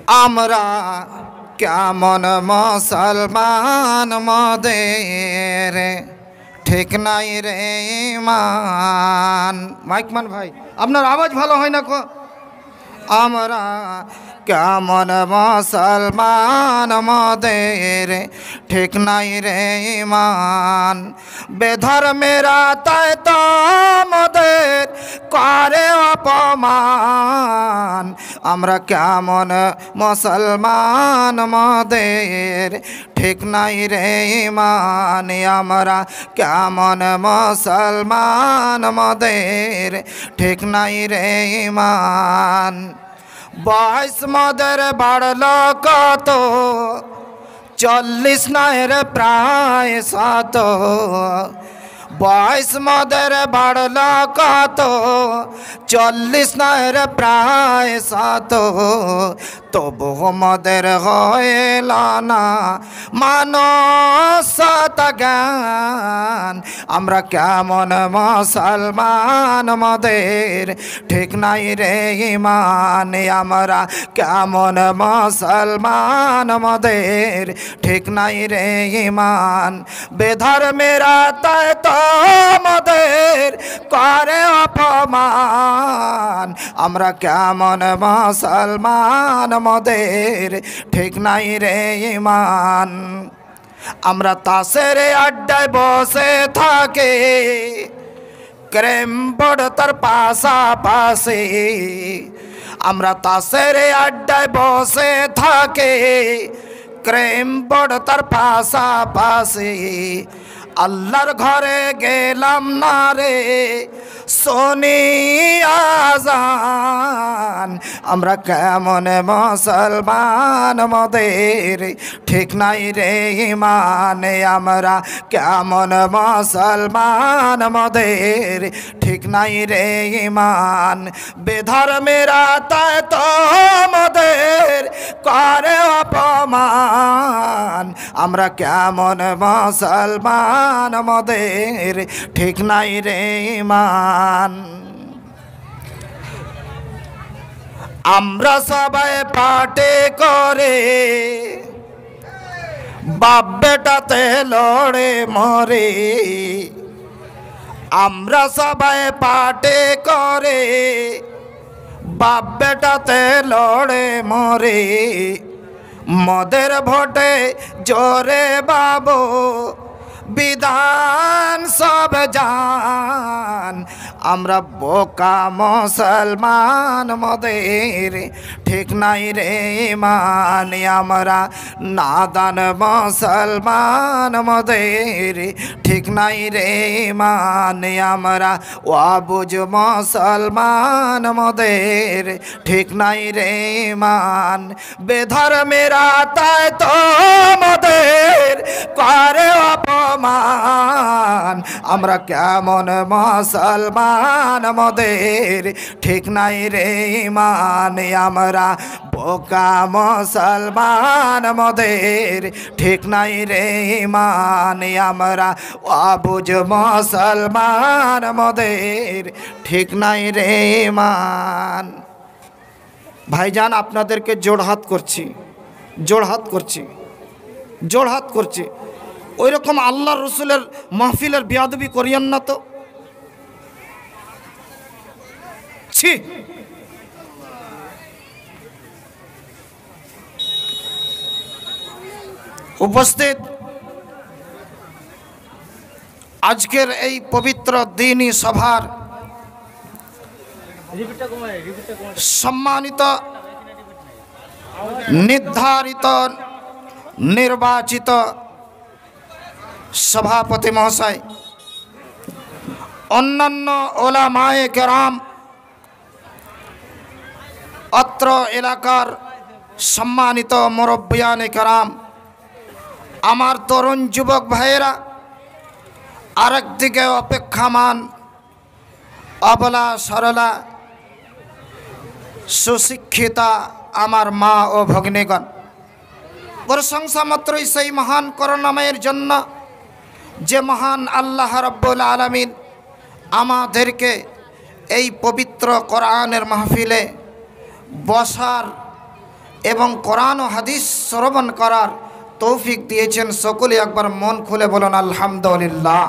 আমরা কেমন মুসলমান মদের ঠিক নাই রে মান। মাইকমান ভাই আপনার আওয়াজ ভালো হয় না কো। আমরা কেমন মুসলমান মদের ঠিক নাই রে মান। বেধর্মেরা তাই তো মদের করে অপমান। আমরা কেমন মুসলমান মদের ঠিক নাই রে মান। আমরা কেমন মুসলমান মদের ঠিক নাই রে মান। বয়স মদের বাড়ল কত 40 নয় রে প্রায় 7। বয়স মদের বাড়ল কত 40 নয় রে প্রায় 7। তবু মদের হইল না মানসত জ্ঞান। আমরা কেমন মুসলমান মদের ঠিক নাই রে ইমান। আমরা কেমন মুসলমান মদের ঠিক নাই রে ইমান। বেধর্মেরা তাই তো মদের করে অপমান। আমরা কেমন মুসলমান মদের ঠিক নাই রে ইমান। আমরা তাসের আড্ডায় বসে থাকে ক্রেম বোর্ড তার পাশাপাশি। আমরা তাসের আড্ডায় বসে থাকে ক্রেম বোর্ড তার পাশাপাশি। আল্লাহর ঘরে গেলাম না রে শুনি আজান। আমরা কেমন মুসলমান মদের ঠিক নাই রে ইমান। আমরা কেমন মুসলমান মদের ঠিক নাই রে ইমান। বেধর্মেরা তাই তো মদের করে অপমান। আমরা কেমন মুসলমান মদের ঠিক নাই রে ইমান। আমরা সবাই পাটে করে বাপ বেটাতে লড়ে মরে। আমরা সবাই পাটে করে বাপ বেটাতে লড়ে মরে। মদের ভোটে জোরে বাবু বিধান সব জান। আমরা বোকা মুসলমান মদের ঠিক নাই রে ইমান। আমরা নাদান মুসলমান মদের ঠিক নাই রে ইমান। আমরা ওয়াবুজ মুসলমান মদের ঠিক নাই রে ইমান। বেধর্মেরা তাই তো মদের করে অপমান। আমরা কেমন মুসলমান মদের ঠিক নাই রে ইমান। আমরা বোকা মুসলমান মদের ঠিক নাই রে ইমান। আমরা অবুঝ মুসলমান মদের ঠিক নাই রে ইমান। ভাইজান আপনাদেরকে জোড়হাত করছি, জোড়হাত করছি, জোড়হাত করছি। ওই রকম আল্লাহ রসুলের মাহফিলের বেয়াদবি করিয়েন না তো। ছি, উপস্থিত আজকের এই পবিত্র দিনী সভার সম্মানিত নির্ধারিত নির্বাচিত সভাপতি মহাশয়, অন্যান্য ওলামায়ে কেরাম, অত্র এলাকার সম্মানিত মুরব্বিয়ানে কেরাম, আমার তরুণ যুবক ভাইয়েরা, আরেকদিকে অপেক্ষামান অবলা সরলা সুশিক্ষিতা আমার মা ও ভগ্নীগণ, প্রশংসা মাত্রই সেই মহান করুণাময়ের জন্য যে মহান আল্লাহ রাব্বুল আলামিন আমাদেরকে এই পবিত্র কোরআনের মাহফিলে বসার এবং কোরআন ও হাদিস শ্রবণ করার তৌফিক দিয়েছেন। সকলে একবার মন খুলে বলুন আলহামদুলিল্লাহ।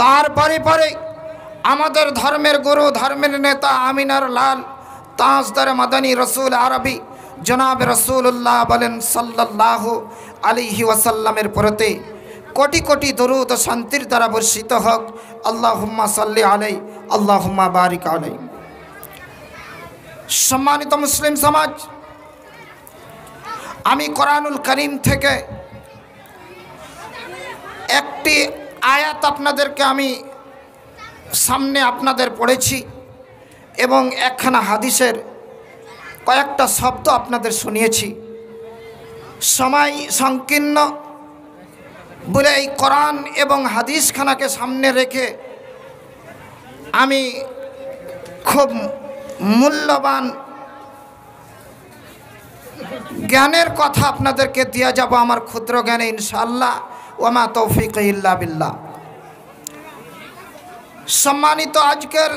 তারপরে পরে আমাদের ধর্মের গুরু, ধর্মের নেতা, আমিনার লাল তাজদার মাদানী রসুল আরবি জনাব রসুল্লাহ বলেন সাল্লাল্লাহু আলাইহি ওয়াসাল্লামের প্রতি কোটি কোটি দরুদ ও শান্তির দ্বারা বর্ষিত হোক। আল্লাহুম্মা সাল্লি আলাই, আল্লাহুম্মা বারিক আলাই। সম্মানিত মুসলিম সমাজ, আমি কোরআনুল কারীম থেকে একটি আয়াত আপনাদেরকে আমি সামনে আপনাদের পড়েছি এবং একখানা হাদিসের কয়েকটা শব্দ আপনাদের শুনিয়েছি। সময় সংকীর্ণ বলে এই কোরআন এবং হাদিসখানাকে সামনে রেখে আমি খুব মূল্যবান জ্ঞানের কথা আপনাদেরকে দিয়ে যাব আমার ক্ষুদ্র জ্ঞানে ইনশাআল্লাহ। ওমা তৌফিক ইল্লা বিল্লাহ। সম্মানিত আজকের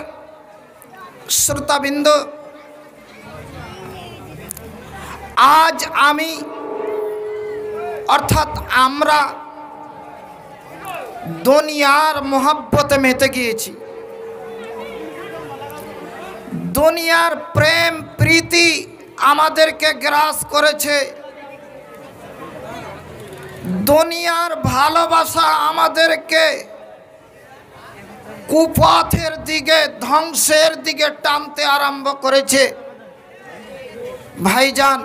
শ্রোতাবৃন্দ, আজ আমি অর্থাৎ আমরা দুনিয়ার মোহাব্বতে মেতে গিয়েছি। দুনিয়ার প্রেম প্রীতি আমাদেরকে গ্রাস করেছে। দুনিয়ার ভালোবাসা আমাদেরকে কুপথের দিকে, ধ্বংসের দিকে টানতে আরম্ভ করেছে। ভাইজান,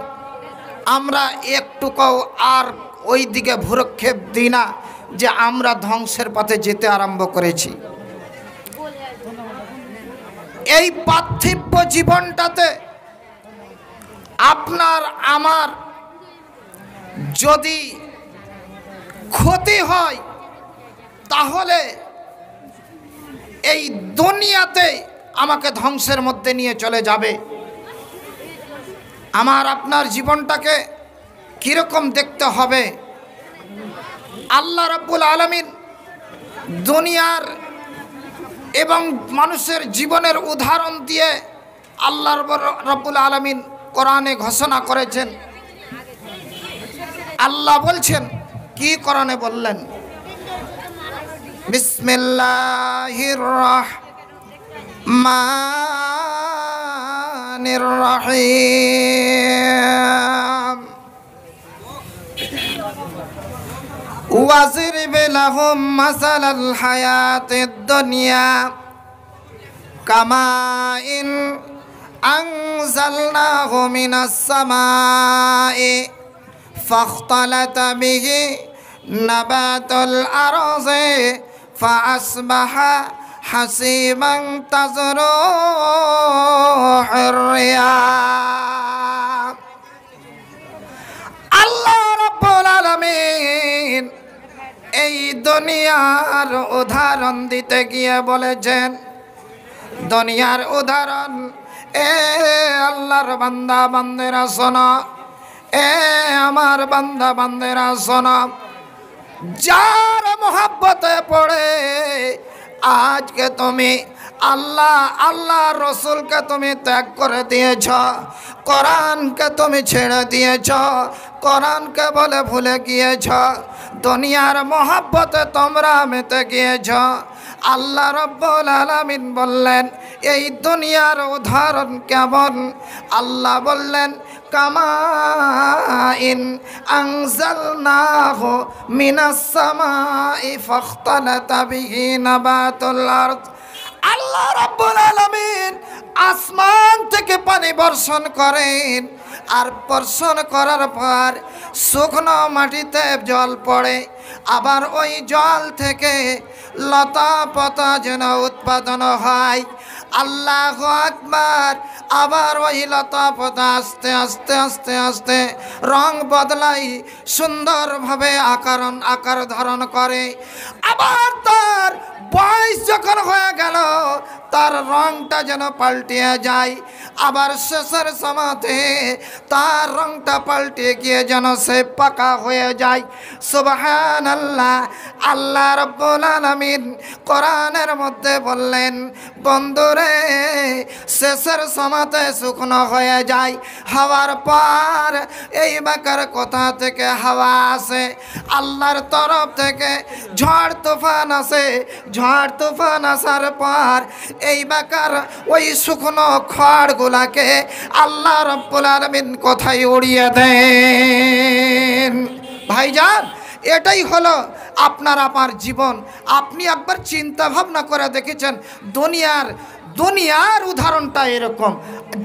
আমরা একটুকুও আর ওই দিকে ভ্রুক্ষেপ দিই না যে আমরা ধ্বংসের পথে যেতে আরম্ভ করেছি। এই পার্থিব জীবনটাতে আপনার আমার যদি ক্ষতি হয় তাহলে এই দুনিয়াতে আমাকে ধ্বংসের মধ্যে নিয়ে চলে যাবে। আমার আপনার জীবনটাকে কীরকম দেখতে হবে? আল্লাহ রাব্বুল আলামিন দুনিয়ার এবং মানুষের জীবনের উদাহরণ দিয়ে আল্লাহ রাব্বুল আলামিন কোরআনে ঘোষণা করেছেন। আল্লাহ বলছেন, কি কোরআনে বললেন? বিসমিল্লাহির রহমানির রহিম। ওয়াজরিব লাহুম মাসালাল হায়াতিদ দুনিয়া কামাইন আনজালনাহু মিনাস সামাই ফাখতালাতা বিহি নাবাতুল আরযি ফাআসবাহা হাসিবান তাযরুহুর রিয়াহ। আল্লাহ রাব্বুল আলামিন এই দুনিয়ার উদাহরণ দিতে গিয়ে বলেছেন, দুনিয়ার উদাহরণ, এ আল্লাহর বান্দা বান্দেরা শোনো, এ আমার বান্দা বান্দেরা শোনো, যার মোহাব্বতে পড়ে আজকে তুমি আল্লাহ রসুলকে তুমি ত্যাগ করে দিয়েছ, কোরআনকে তুমি ছেড়ে দিয়েছ, কোরআনকে বলে ভুলে গিয়েছ, দুনিয়ার মোহাব্বতে তোমরা মেতে গিয়েছ। আল্লাহ রাব্বুল আলামিন বললেন, এই দুনিয়ার উদাহরণ কেমন? আল্লাহ বললেন, কামাইন আনজালনাহু মিনাস সামাই ফাখতালাতা বিহি নাবাতুল আরদ। আল্লাহ রাব্বুল আলামিন আসমান থেকে পানি বর্ষণ করেন, আর বর্ষণ করার পর শুকনো মাটিতে জল পড়ে, আবার ওই জল থেকে লতা পাতা যেন উৎপাদন হয়। আল্লাহু আকবার। আবার ওই লতা পাতা আস্তে আস্তে আস্তে আস্তে রং বদলাই, সুন্দরভাবে আকার ধারণ করে। আবার তার বয়স যখন হয়ে গেল, তার রংটা যেন পাল্টিয়ে যায়, আবার শেষের সময়তে তার রংটা পাল্টে গিয়ে যেন সে পাকা হয়ে যায়। সুবহানাল্লাহ। আল্লাহ রাব্বুল আলামিন কোরআনের মধ্যে বললেন, বন্ধুরে শেষের সময়তে শুকনো হয়ে যায়, হওয়ার পর এই বাকার কোথা থেকে হাওয়া আসে? আল্লাহর তরফ থেকে ঝড় তুফান আসে। ঝড় তুফান আসার পর এই বাকার ওই শুকনো খড়গুলাকে আল্লাহ রাব্বুল আলামিন কোথায় উড়িয়ে দেন। ভাইজান, এটাই হলো আপনার আমার জীবন। আপনি একবার চিন্তা ভাবনা করে দেখেছেন দুনিয়ার উদাহরণটা এরকম।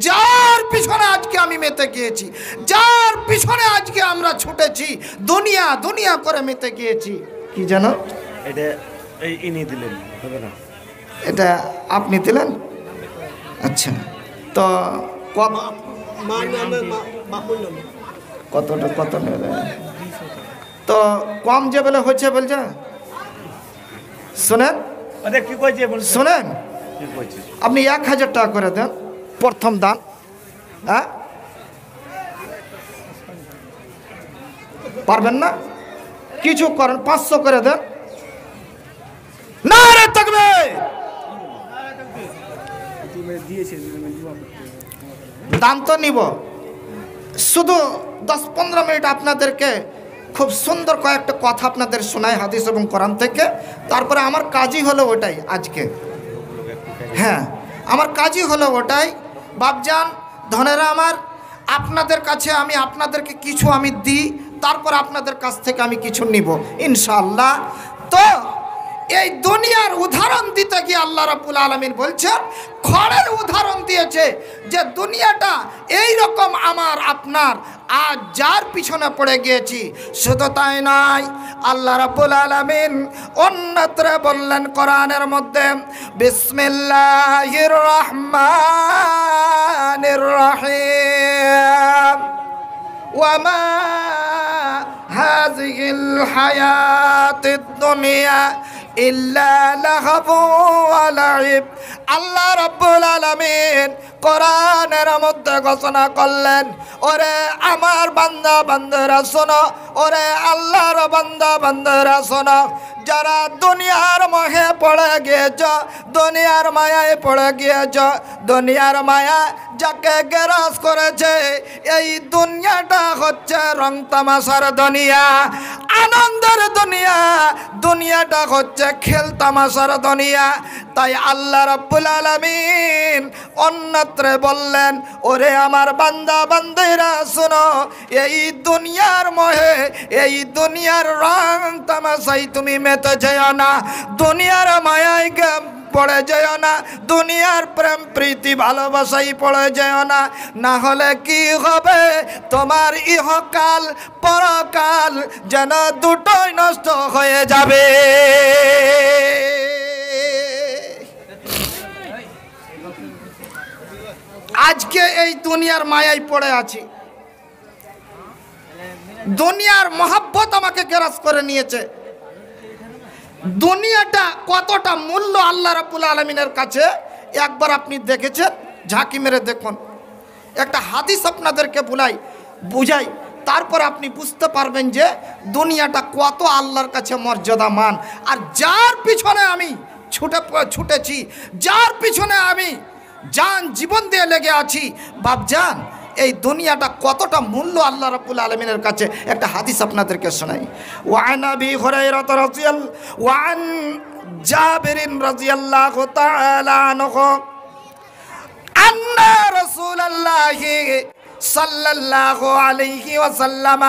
যার পিছনে আজকে আমি মেতে গিয়েছি, যার পিছনে আজকে আমরা ছুটেছি, দুনিয়া দুনিয়া করে মেতে গিয়েছি। কি জানো এটা ইনি দিলেন, হবে না? এটা আপনি দিলেন? আচ্ছা, তো কতটা কত নেবে? তো কম যে বলে হচ্ছে বলছে, শোনেন শোনেন, আপনি 1000 টাকা করে দেন প্রথম দান। হ্যাঁ, পারবেন না? কিছু করেন, 500 করে দেন। না রে থাকবে, দান তো নিব। শুধু 10-15 মিনিট আপনাদেরকে খুব সুন্দর কয়েকটা কথা আপনাদের শোনায় হাদিস এবং কোরআন থেকে। তারপরে আমার কাজই হলো ওটাই আজকে। হ্যাঁ, আমার কাজই হলো ওটাই। বাপজান, ধনেরা আমার, আপনাদের কাছে আমি আপনাদেরকে কিছু আমি দিই, তারপর আপনাদের কাছ থেকে আমি কিছু নিব ইনশাআল্লাহ। তো এই দুনিয়ার উদাহরণ দিতে গিয়ে আল্লাহ রাব্বুল আলামিন বলছেন, খড়ের উদাহরণ দিয়েছে যে দুনিয়াটা এই রকম আমার আপনার আজ যার পিছনে পড়ে গিয়েছি। শুধু তাই নয়, আল্লাহ রাব্বুল আলামিন অন্যত্র বললেন কোরআনের মধ্যে, বিসমিল্লাহির রহমানির রহিম, ওয়ামা হাযিহিল হায়াতিদ দুনিয়া ইল্লা লাহবু ওয়া লাইব। আল্লাহ রাব্বুল আলামিন কোরআনের মধ্যে ঘোষণা করলেন, ওরে আমার বান্দা বান্দারা শোনো, ওরে আল্লাহর বান্দা বান্দারা শোনো, যারা দুনিয়ার মোহে পড়ে গিয়েছ, দুনিয়ার মায়ায় পড়ে গিয়েছ, দুনিয়ার মায়া যাকে গ্রাস করেছে, এই দুনিয়াটা হচ্ছে রং তামাশার দুনিয়া, আনন্দের দুনিয়া, দুনিয়াটা হচ্ছে খেল তামাশার দুনিয়া। তাই আল্লাহ রাব্বুল আলামিন অন্যত্রে বললেন, ওরে আমার বান্দা বান্দিরা শোনো, এই দুনিয়ার মোহে, এই দুনিয়ার রং তামাশায় তুমি মেতে যেও না, দুনিয়ার মায়ায় পড়ে যেও না, দুনিয়ার প্রেম প্রীতি ভালোবাসাই পড়ে যেও না, না হলে কি হবে? তোমার ইহকাল পরকাল যেন দুটোই নষ্ট হয়ে যাবে। আজকে এই দুনিয়ার মায়ায় পড়ে আছি, দুনিয়ার মহব্বত আমাকে গ্রাস করে নিয়েছে। দুনিয়াটা কতটা মূল্য আল্লাহ রাব্বুল আলামিনের কাছে একবার আপনি দেখেছেন? ঝাঁকি মেরে দেখুন। একটা হাদিস আপনাদেরকে বুঝাই, তারপর আপনি বুঝতে পারবেন যে দুনিয়াটা কত আল্লাহর কাছে মর্যাদামান। আর যার পিছনে আমি ছুটেছি, যার পিছনে আমি জান জীবন দিয়ে লেগে আছি, বাপজান, এই দুনিয়াটা কতটা মূল্য আল্লাহ রাব্বুল আলামিনের কাছে। একটা হাদিস আপনাদেরকে শোনাই। ওয়ান আবি হুরায়রা ওয়ান জাবির রাদিয়াল্লাহু তাআলা আনহু আন্না রাসূলুল্লাহি সাল্লাল্লাহু আলাইহি ওয়াসাল্লাম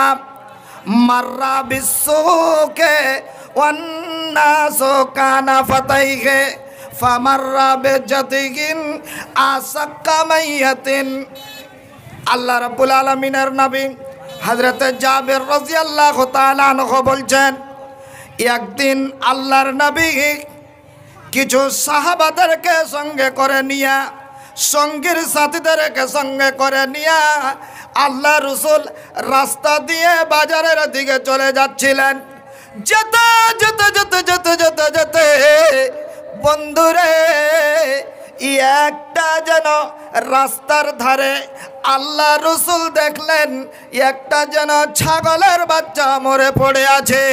মাররা বিসসুকে ওয়ান নাসু কানা ফাতাইহি ফামাররা বিজাতিগিন আসাক্কা মাইয়াতিন। আল্লাহ রাব্বুল আলামিনের নবী হযরত জাবির রাদিয়াল্লাহু তাআলা আনহু বলছেন, একদিন আল্লাহর নবী কিছু সাহাবাদেরকে সঙ্গে করে নিয়া, সঙ্গীর সাথীদেরকে সঙ্গে করে নিয়া আল্লাহ রাসূল রাস্তা দিয়ে বাজারের দিকে চলে যাচ্ছিলেন। যেতে যেতে যেতে যেতে যেতে যেতে বন্ধুরে একটা যেন রাস্তার ধারে আল্লাহ রসুল দেখলেন একটা যেন ছাগলের বাচ্চা মরে পড়ে আছে।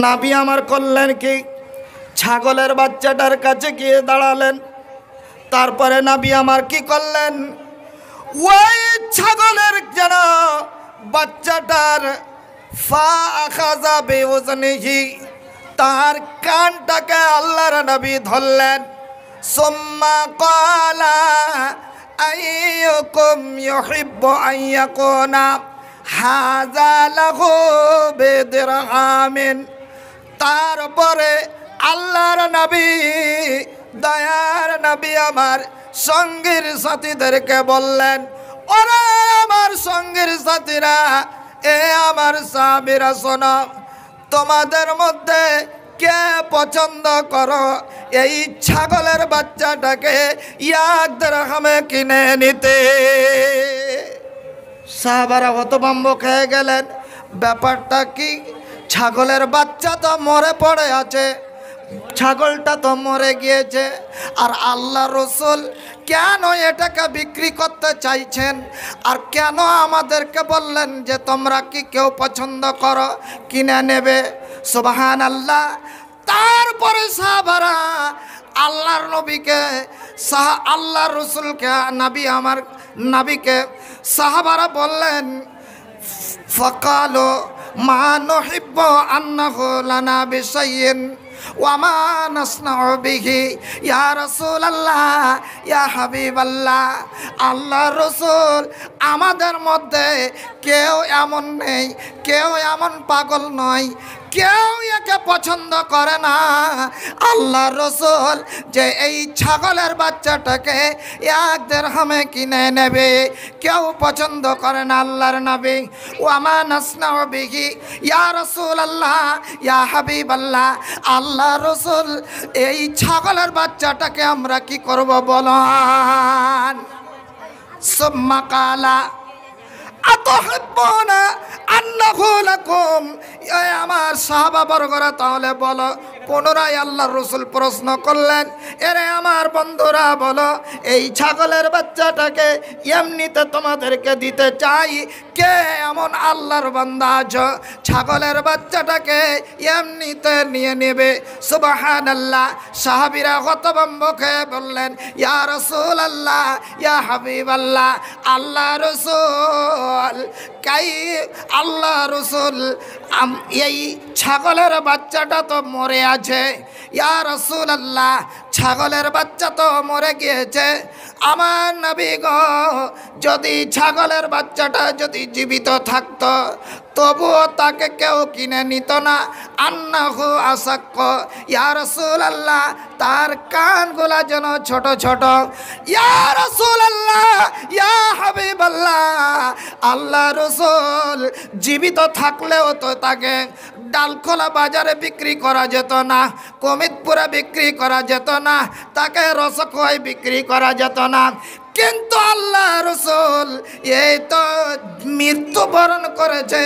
নবী আমার করলেন কি, ছাগলের বাচ্চাটার কাছে গিয়ে দাঁড়ালেন। তারপরে নবী আমার কি করলেন, ওই ছাগলের যেন বাচ্চাটার ফা আখাযা বিউজনিহি, তার কানটাকে আল্লাহর নবী ধরলেন। সুম্মা ক্বালা আইয়ুকুম ইউহিব্বু আন ইয়াকুনা হাযা লাহু বিদিরহামিন। তারপরে আল্লাহর নবী, দয়ার নবী আমার সঙ্গীর সাথীদেরকে বললেন, ওরে আমার সঙ্গীর সাথীরা, এ আমার সাহাবীরা শোনো, তোমাদের মধ্যে কে পছন্দ করো এই ছাগলের বাচ্চাটাকে 1 দিরহামে কিনে নিতে? সাহাবারা হতভম্ব খেয়ে গেলেন। ব্যাপারটা কি? ছাগলের বাচ্চা তো মরে পড়ে আছে, ছাগলটা তো মরে গিয়েছে, আর আল্লাহ রসুল কেন এটাকে বিক্রি করতে চাইছেন? আর কেন আমাদেরকে বললেন যে তোমরা কি কেউ পছন্দ করো কিনে নেবে? সুবহানাল্লাহ। তারপরে সাহাবারা আল্লাহর নবীকে, আল্লাহর রসুলকে, নবীকে সাহাবারা বললেন, ফাকালু মা নুহিব্বু আন্নাহু লানা বিশাইইন ওয়া মা নাসনাউ বিহি ইয়া রাসূলুল্লাহ ইয়া হাবিবাল্লাহ। আল্লাহ রসুল, আমাদের মধ্যে কেউ এমন নেই, কেউ এমন পাগল নয়, কেউ একে পছন্দ করে না আল্লাহ রসুল যে এই ছাগলের বাচ্চাটাকে 1 দিরহামে কিনে নেবে, কেউ পছন্দ করে না আল্লাহর নবী। ওয়া মা নাসনাউ বিহি ইয়া রাসূলুল্লাহ ইয়া হাবিবাল্লাহ। আল্লাহ রসুল, এই ছাগলের বাচ্চাটাকে আমরা কি করব বলেন? সুম্মা ক্বালা আতুহিব্বুনা আন্নাহু লাকুম। আমার সাহাবা বর্গরা, তাহলে বলো। পুনরায় আল্লাহর রসুল প্রশ্ন করলেন, এরে আমার বন্ধুরা বলো, এই ছাগলের বাচ্চাটাকে এমনিতে তোমাদেরকে দিতে চাই, কে এমন আল্লাহর বান্দা আছো ছাগলের বাচ্চাটাকে এমনিতে নিয়ে নেবে? সুবহানাল্লাহ। সাহাবীরা হতভম্ব খেয়ে বললেন, ইয়া রাসূলুল্লাহ ইয়া হাবিবাল্লাহ। আল্লাহ রসুল, আল্লাহ রসুল, এই ছাগলের বাচ্চাটা তো মরে আছে। ইয়া রাসূলুল্লাহ, ছাগলের বাচ্চা তো মরে গিয়েছে। আমার নবী গো, যদি ছাগলের বাচ্চাটা যদি জীবিত থাকতো তবুও তাকে কেউ কিনে নিত না। আন্নাহু আসাক্ক। ইয়া রাসূলুল্লাহ, তার কানগুলা যেন ছোট ছোট। ইয়া রাসূলুল্লাহ ইয়া হাবিবাল্লাহ। আল্লাহ রসুল, জীবিত থাকলেও তো তাকে ডালখোলা বাজারে বিক্রি করা যেত না, কমিতপুরে বিক্রি করা যেত না, তাকে রসখোয়ায় বিক্রি করা যেত না। কিন্তু আল্লাহ রসুল এই তো মৃত্যুবরণ করেছে,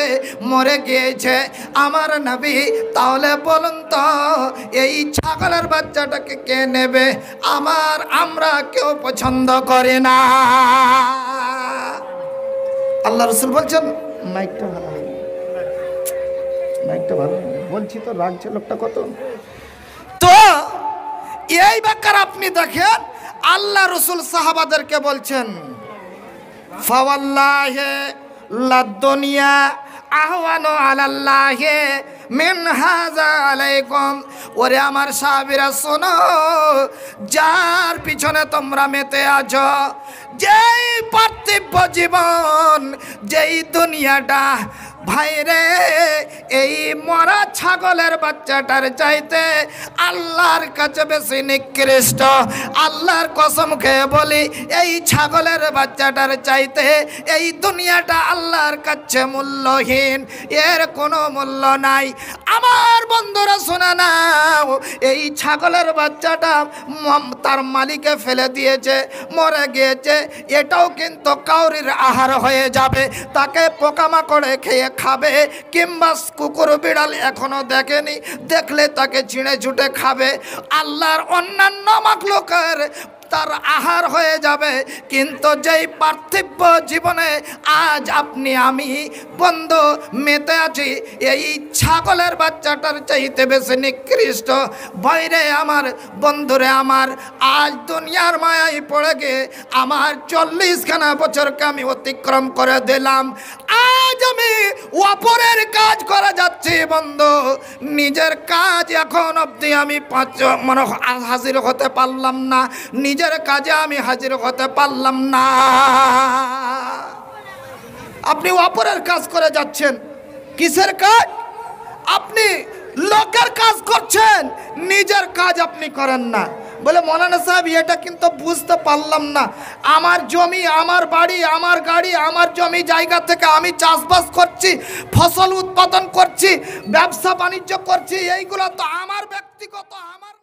মরে গিয়েছে আমার নবী। তাহলে বলুন তো, এই ছাগলের বাচ্চাটাকে কে নেবে? আমরা কেউ পছন্দ করি না। আল্লাহ রসুল বলছেন, মাইকটা ভালো, মাইকটা ভালো বলছি তো, রাগছে লোকটা কত। তো এই ব্যাপার আপনি দেখেন, আল্লাহ রসুল সাহাবাদেরকে বলছেন, ফাওয়াল্লাহি লাদ-দুনিয়া আহওয়ানু আলাল্লাহি মিন হাযা আলাইকুম। ওরে আমার সাহাবীরা শোনো, যার পিছনে তোমরা মেতে আছো, যেই পার্থিব জীবন, যেই দুনিয়াটা, ভাইরে, এই মরা ছাগলের বাচ্চাটার চাইতে আল্লাহর কাছে বেশি নিকৃষ্ট। আল্লাহর কসম খেয়ে বলি, এই ছাগলের বাচ্চাটার চাইতে এই দুনিয়াটা আল্লাহর কাছে মূল্যহীন, এর কোনো মূল্য নাই। আমার বন্ধুরা শোনা নাও, এই ছাগলের বাচ্চাটা তার মালিকে ফেলে দিয়েছে, মরে গিয়েছে, এটাও কিন্তু কাউরির আহার হয়ে যাবে, তাকে পোকামাকড়ে খেয়ে খাবে, কিংবা কুকুর বিড়াল এখনো দেখেনি, দেখলে তাকে ছিঁড়ে ছুটে খাবে। আল্লাহর অন্যান্য মাখলুকের তার আহার হয়ে যাবে। কিন্তু যেই পার্থিব জীবনে আজ আপনি আমি বন্ধু মেতে আছি, এই ছাগলের বাচ্চাটার চাইতে বেশি নিকৃষ্ট। বাইরে আমার বন্ধুরে আমার, আজ দুনিয়ার মায়ায় পড়ে গিয়ে আমার 40খানা বছরকে আমি অতিক্রম করে দিলাম। আজ আমি অপরের কাজ করে যাচ্ছি বন্ধু, নিজের কাজ এখন অবধি আমি হাজির হতে পারলাম না, নিজের কাজে আমি হাজির হতে পারলাম না। আপনি অপরের কাজ করে যাচ্ছেন, কিসের কাজ? আপনি লোকের কাজ করছেন, নিজের কাজ আপনি করেন না। বলে মৌলানা সাহেব এটা কিন্তু বুঝতে পারলাম না, আমার জমি, আমার বাড়ি, আমার গাড়ি, আমার জমি জায়গা থেকে আমি চাষবাস করছি, ফসল উৎপাদন করছি, ব্যবসা বাণিজ্য করছি, এইগুলো তো আমার ব্যক্তিগত, আমার